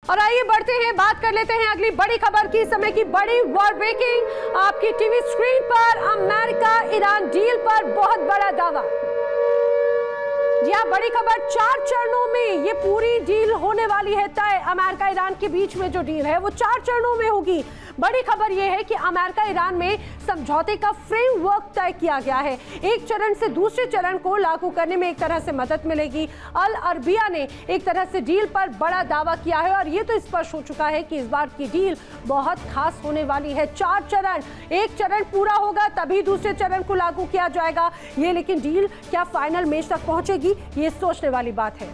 और आइए बढ़ते हैं, बात कर लेते हैं अगली बड़ी खबर की। समय की बड़ी वर्ल्ड ब्रेकिंग आपकी टीवी स्क्रीन पर। अमेरिका ईरान डील पर बहुत बड़ा दावा। जी हाँ, बड़ी खबर, 4 चरणों में ये पूरी डील होने वाली है तय। अमेरिका ईरान के बीच में जो डील है वो 4 चरणों में होगी। बड़ी खबर यह है कि अमेरिका ईरान में समझौते का फ्रेमवर्क तय किया गया है। एक चरण से दूसरे चरण को लागू करने में एक तरह से मदद मिलेगी। अल अरबिया ने एक तरह से डील पर बड़ा दावा किया है और ये तो स्पष्ट हो चुका है कि इस बार की डील बहुत खास होने वाली है। 4 चरण, एक चरण पूरा होगा तभी दूसरे चरण को लागू किया जाएगा। ये लेकिन डील क्या फाइनल मेज तक पहुंचेगी, ये सोचने वाली बात है।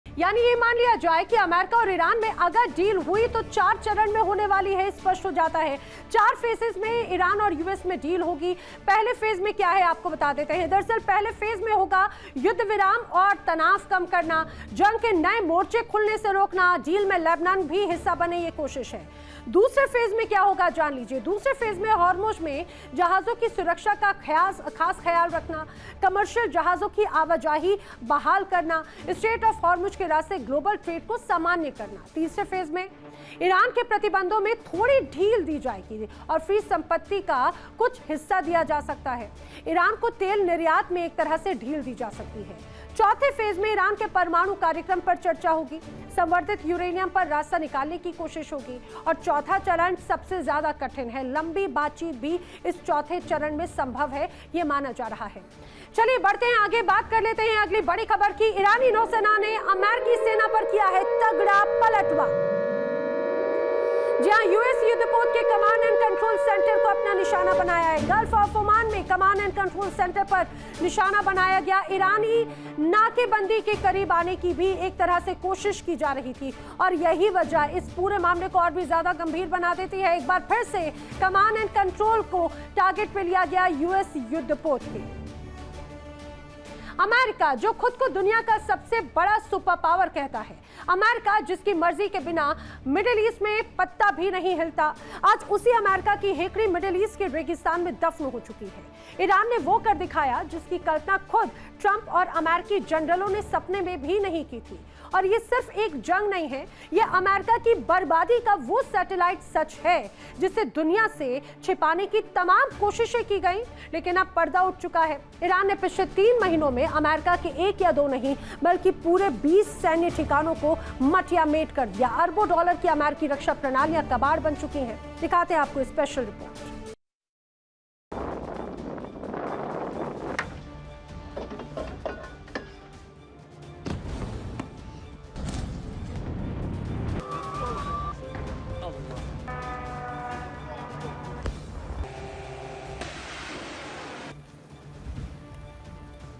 यानी ये मान लिया जाए कि अमेरिका और ईरान में अगर डील हुई तो 4 चरण में होने वाली है, स्पष्ट हो जाता है। 4 फेजेस में ईरान और यूएस में डील होगी। पहले फेज में क्या है आपको बता देते हैं। दरअसल पहले फेज में होगा युद्ध विराम और तनाव कम करना, जंग के नए मोर्चे खुलने से रोकना, डील में लेबनान भी हिस्सा बने, ये कोशिश है। दूसरे फेज में क्या होगा जान लीजिए। दूसरे फेज में हॉर्मुज में जहाजों की सुरक्षा का खास ख्याल रखना, कमर्शियल जहाजों की आवाजाही बहाल करना, स्ट्रेट ऑफ हॉर्मुज के रास्ते ग्लोबल ट्रेड को सामान्य करना। तीसरे फेज में ईरान के प्रतिबंधों में थोड़ी ढील दी जाएगी और फ्री संपत्ति का कुछ हिस्सा दिया जा सकता है। ईरान को तेल निर्यात में एक तरह से ढील दी जा सकती है। चौथे फेज में ईरान के परमाणु कार्यक्रम पर चर्चा होगी, संवर्धित यूरेनियम पर रास्ता निकालने की कोशिश होगी। और चौथा चरण सबसे ज्यादा कठिन है। लंबी बातचीत भी इस चौथे चरण में संभव है, ये माना जा रहा है। चलिए बढ़ते हैं आगे, बात कर लेते हैं अगली बड़ी खबर की। ईरानी नौसेना ने अमेरिकी सेना पर किया है तगड़ा पलटवार। जी हाँ, यूएस युद्धपोत के कमांड एंड कंट्रोल सेंटर को अपना निशाना बनाया है। गल्फ ऑफ ओमान में कमांड एंड कंट्रोल सेंटर पर निशाना बनाया गया। ईरानी नाकेबंदी के करीब आने की भी एक तरह से कोशिश की जा रही थी और यही वजह इस पूरे मामले को और भी ज्यादा गंभीर बना देती है। एक बार फिर से कमांड एंड कंट्रोल को टारगेट पे लिया गया यूएस युद्धपोत के। अमेरिका जो खुद को दुनिया का सबसे बड़ा सुपर पावर कहता है, अमेरिका जिसकी मर्जी के बिना मिडिल ईस्ट में पत्ता भी नहीं हिलता, आज उसी अमेरिका की हेकड़ी मिडिल ईस्ट के रेगिस्तान में दफन हो चुकी है। ईरान ने वो कर दिखाया जिसकी कल्पना खुद ट्रंप और अमेरिकी जनरलों ने सपने में भी नहीं की थी। और ये सिर्फ एक जंग नहीं है, ये अमेरिका की बर्बादी का वो सैटेलाइट सच है जिसे दुनिया से छिपाने की तमाम कोशिशें की गई, लेकिन अब पर्दा उठ चुका है। ईरान ने पिछले 3 महीनों में अमेरिका के 1 या 2 नहीं बल्कि पूरे 20 सैन्य ठिकानों को मटियामेट कर दिया। अरबों डॉलर की अमेरिकी रक्षा प्रणालियां कबाड़ बन चुकी हैं। दिखाते हैं आपको स्पेशल रिपोर्ट।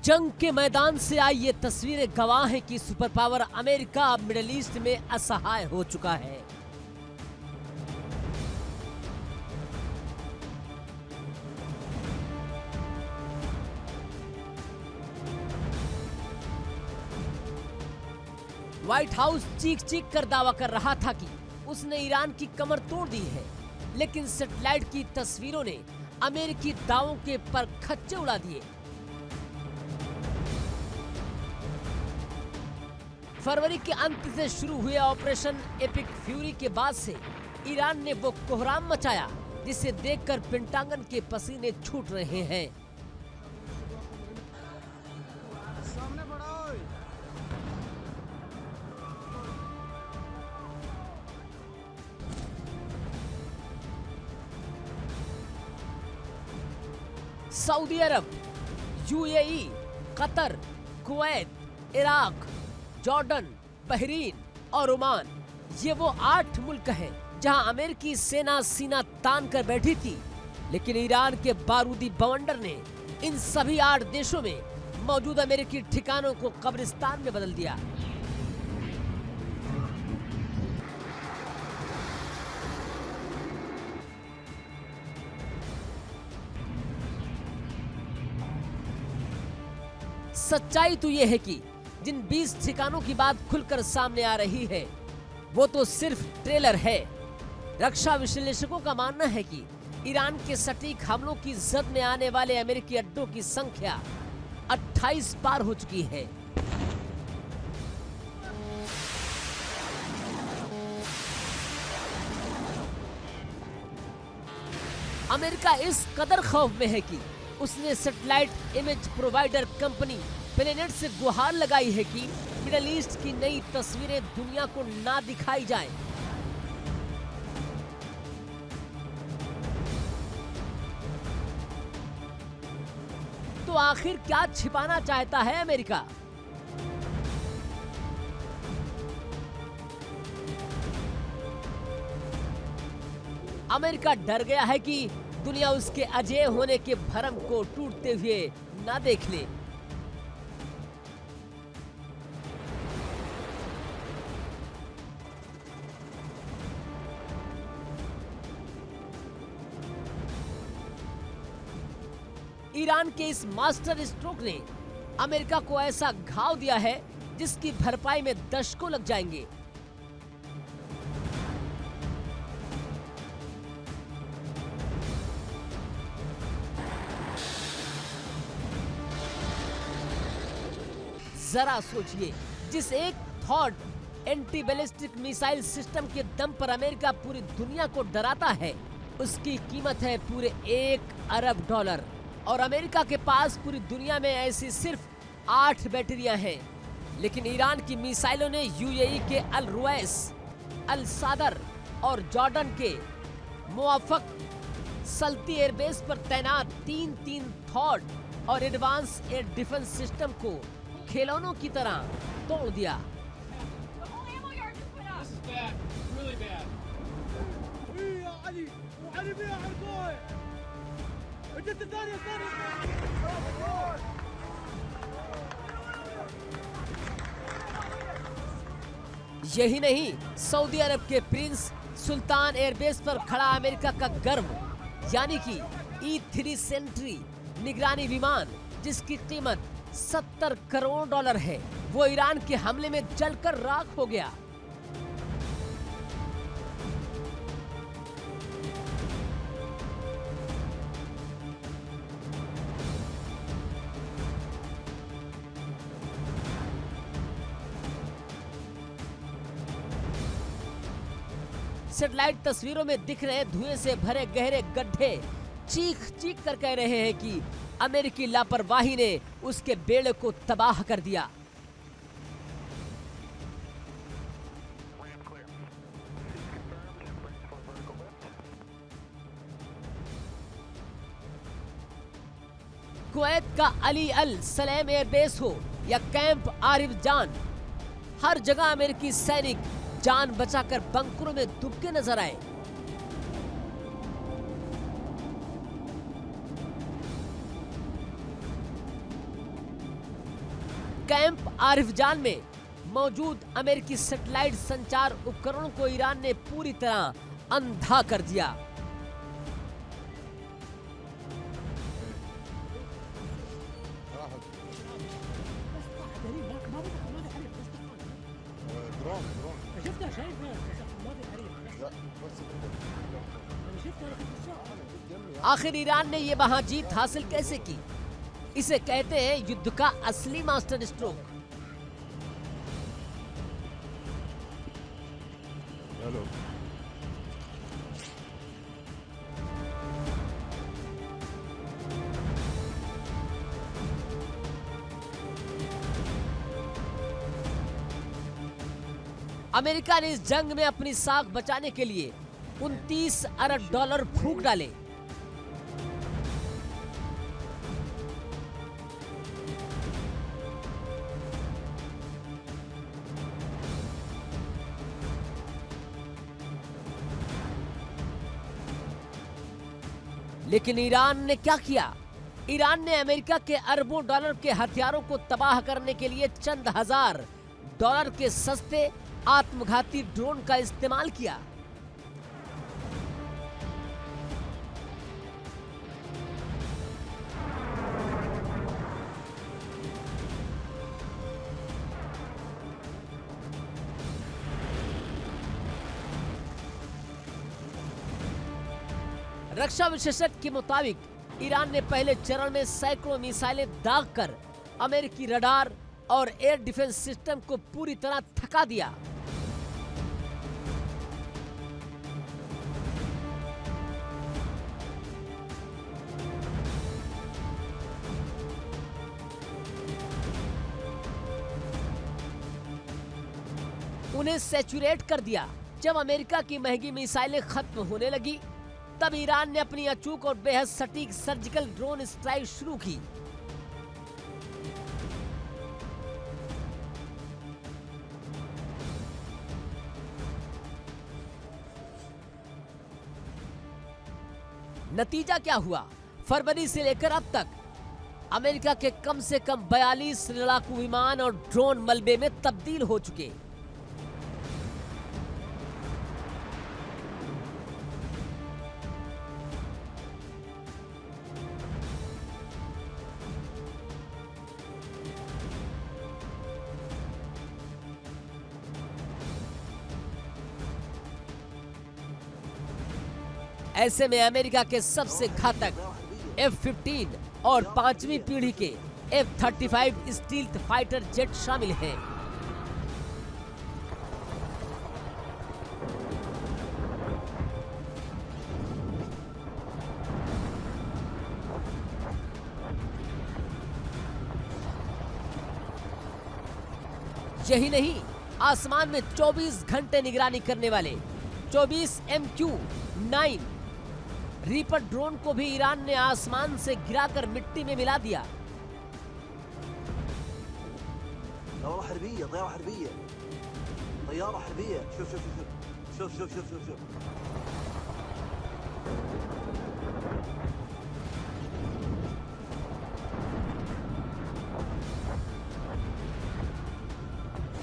जंग के मैदान से आई ये तस्वीरें गवाह हैं कि सुपर पावर अमेरिका अब मिडिल ईस्ट में असहाय हो चुका है। व्हाइट हाउस चीख चीख कर दावा कर रहा था कि उसने ईरान की कमर तोड़ दी है, लेकिन सैटेलाइट की तस्वीरों ने अमेरिकी दावों के पर खच्चे उड़ा दिए। फरवरी के अंत से शुरू हुए ऑपरेशन एपिक फ्यूरी के बाद से ईरान ने वो कोहराम मचाया जिसे देखकर पेंटागन के पसीने छूट रहे हैं। Saudi Arab, UAE, Qatar, Kuwait, Iraq, Jordan, Bahrain और ओमान, ये वो 8 मुल्क हैं जहां अमेरिकी सेना सीना तान कर बैठी थी। लेकिन ईरान के बारूदी बवंडर ने इन सभी 8 देशों में मौजूद अमेरिकी ठिकानों को कब्रिस्तान में बदल दिया। सच्चाई तो यह है कि जिन 20 ठिकानों की बात खुलकर सामने आ रही है वो तो सिर्फ ट्रेलर है। रक्षा विश्लेषकों का मानना है कि ईरान के सटीक हमलों की जद में आने वाले अमेरिकी अड्डों की संख्या 28 पार हो चुकी है। अमेरिका इस कदर खौफ में है कि उसने satellite image provider company planet से गुहार लगाई है कि मिडिल ईस्ट की नई तस्वीरें दुनिया को ना दिखाई जाएं। तो आखिर क्या छिपाना चाहता है अमेरिका? अमेरिका डर गया है कि दुनिया उसके अजेय होने के भरम को टूटते हुए ना देख ले। ईरान के इस मास्टर स्ट्रोक ने अमेरिका को ऐसा घाव दिया है जिसकी भरपाई में दशकों लग जाएंगे। जरा सोचिए, जिस एक thought anti ballistic missile system के दम पर अमेरिका पूरी दुनिया को डराता है, उसकी कीमत है पूरे $1 अरब। और अमेरिका के पास पूरी दुनिया में ऐसी सिर्फ 8 बैटरियां हैं। लेकिन ईरान की मिसाइलों ने यूएई के अल रुवैस, अल सादर और जॉर्डन के मुआफक सल्ती एयरबेस पर तैनात 3 थॉट और एडवांस एयर डिफेंस सिस्टम को खिलौनों की तरह तोड़ दिया। यही नहीं, सऊदी अरब के प्रिंस सुल्तान एयरबेस पर खड़ा अमेरिका का गर्व यानी कि E-3 सेंट्री निगरानी विमान, जिसकी कीमत $70 करोड़ है, वो ईरान के हमले में जलकर राख हो गया। सैटेलाइट तस्वीरों में दिख रहे धुएं से भरे गहरे गड्ढे चीख चीख कर कह रहे हैं कि अमेरिकी लापरवाही ने उसके बेड़े को तबाह कर दिया। कुवैत का अली अल सलेम एयरबेस हो या कैंप आरिफ जान, हर जगह अमेरिकी सैनिक जान बचाकर बंकरों में दुबके नजर आए। कैंप आरिफ जान में मौजूद अमेरिकी सैटेलाइट संचार उपकरणों को ईरान ने पूरी तरह अंधा कर दिया। आखिर ईरान ने ये वहां जीत हासिल कैसे की? इसे कहते हैं युद्ध का असली मास्टर स्ट्रोक। हेलो। अमेरिका ने इस जंग में अपनी साख बचाने के लिए $29 अरब फूंक डाले। लेकिन ईरान ने क्या किया? ईरान ने अमेरिका के अरबों डॉलर के हथियारों को तबाह करने के लिए चंद हजार डॉलर के सस्ते आत्मघाती ड्रोन का इस्तेमाल किया। रक्षा विशेषज्ञ के मुताबिक ईरान ने पहले चरण में सैकड़ों मिसाइलें दागकर अमेरिकी रडार और एयर डिफेंस सिस्टम को पूरी तरह थका दिया। उन्हें सैचुरेट कर दिया। जब अमेरिका की महंगी मिसाइलें खत्म होने लगी, तब ईरान ने अपनी अचूक और बेहद सटीक सर्जिकल ड्रोन स्ट्राइक शुरू की। नतीजा क्या हुआ? फरवरी से लेकर अब तक अमेरिका के कम से कम 42 लड़ाकू विमान और ड्रोन मलबे में तब्दील हो चुके। ऐसे में अमेरिका के सबसे घातक F-15 और 5वीं पीढ़ी के F-35 स्टील्थ फाइटर जेट शामिल हैं। यही नहीं, आसमान में 24 घंटे निगरानी करने वाले 24 MQ-9 रीपर ड्रोन को भी ईरान ने आसमान से गिराकर मिट्टी में मिला दिया।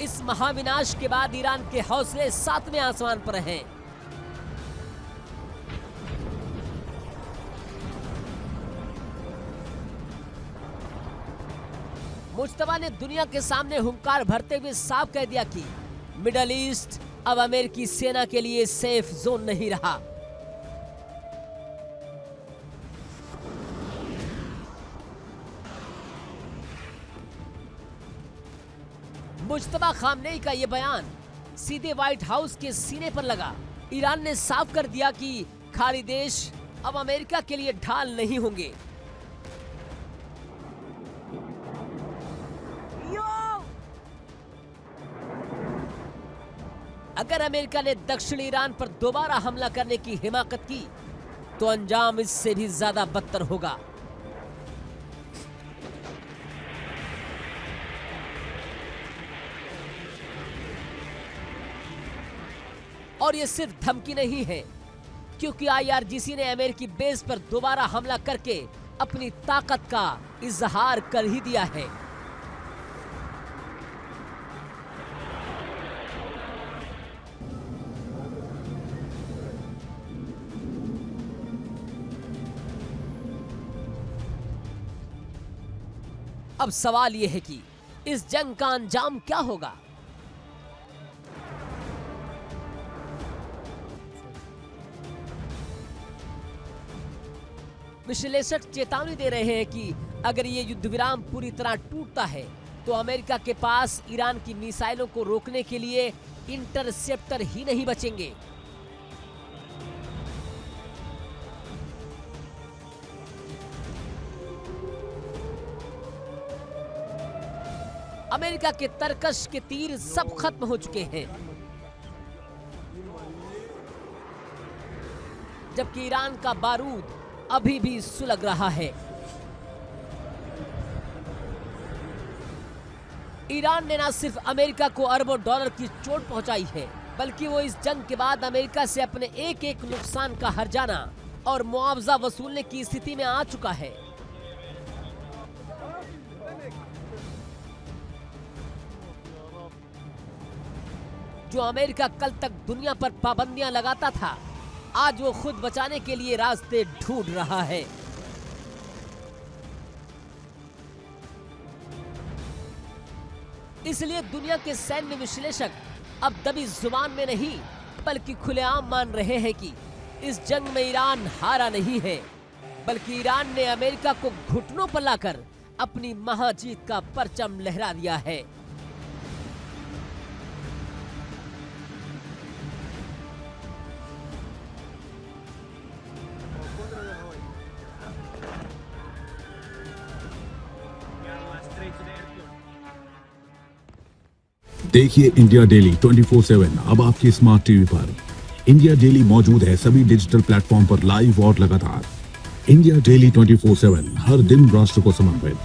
इस महाविनाश के बाद ईरान के हौसले 7वें आसमान पर हैं। मुज्तबा ने दुनिया के सामने हुंकार भरते हुए साफ कह दिया कि मिडल ईस्ट अब अमेरिकी सेना के लिए सेफ जोन नहीं रहा। मुज्तबा खामनेई का यह बयान सीधे व्हाइट हाउस के सीने पर लगा। ईरान ने साफ कर दिया कि खाड़ी देश अब अमेरिका के लिए ढाल नहीं होंगे। अगर अमेरिका ने दक्षिण ईरान पर दोबारा हमला करने की हिमाकत की तो अंजाम इससे भी ज्यादा बदतर होगा। और ये सिर्फ धमकी नहीं है, क्योंकि IRGC ने अमेरिकी बेस पर दोबारा हमला करके अपनी ताकत का इजहार कर ही दिया है। अब सवाल यह है कि इस जंग का अंजाम क्या होगा? विश्लेषक चेतावनी दे रहे हैं कि अगर ये युद्ध विराम पूरी तरह टूटता है तो अमेरिका के पास ईरान की मिसाइलों को रोकने के लिए इंटरसेप्टर ही नहीं बचेंगे। अमेरिका के तरकश के तीर सब खत्म हो चुके हैं, जबकि ईरान का बारूद अभी भी सुलग रहा है। ईरान ने न सिर्फ अमेरिका को अरबों डॉलर की चोट पहुंचाई है, बल्कि वो इस जंग के बाद अमेरिका से अपने एक एक नुकसान का हर्जाना और मुआवजा वसूलने की स्थिति में आ चुका है। जो अमेरिका कल तक दुनिया पर पाबंदियां लगाता था, आज वो खुद बचाने के लिए रास्ते ढूंढ रहा है। इसलिए दुनिया के सैन्य विश्लेषक अब दबी जुबान में नहीं बल्कि खुलेआम मान रहे हैं कि इस जंग में ईरान हारा नहीं है, बल्कि ईरान ने अमेरिका को घुटनों पर लाकर अपनी महाजीत का परचम लहरा दिया है। देखिए इंडिया डेली 24/7 अब आपके स्मार्ट टीवी पर। इंडिया डेली मौजूद है सभी डिजिटल प्लेटफॉर्म पर लाइव और लगातार। इंडिया डेली 24/7 हर दिन राष्ट्र को समर्पित।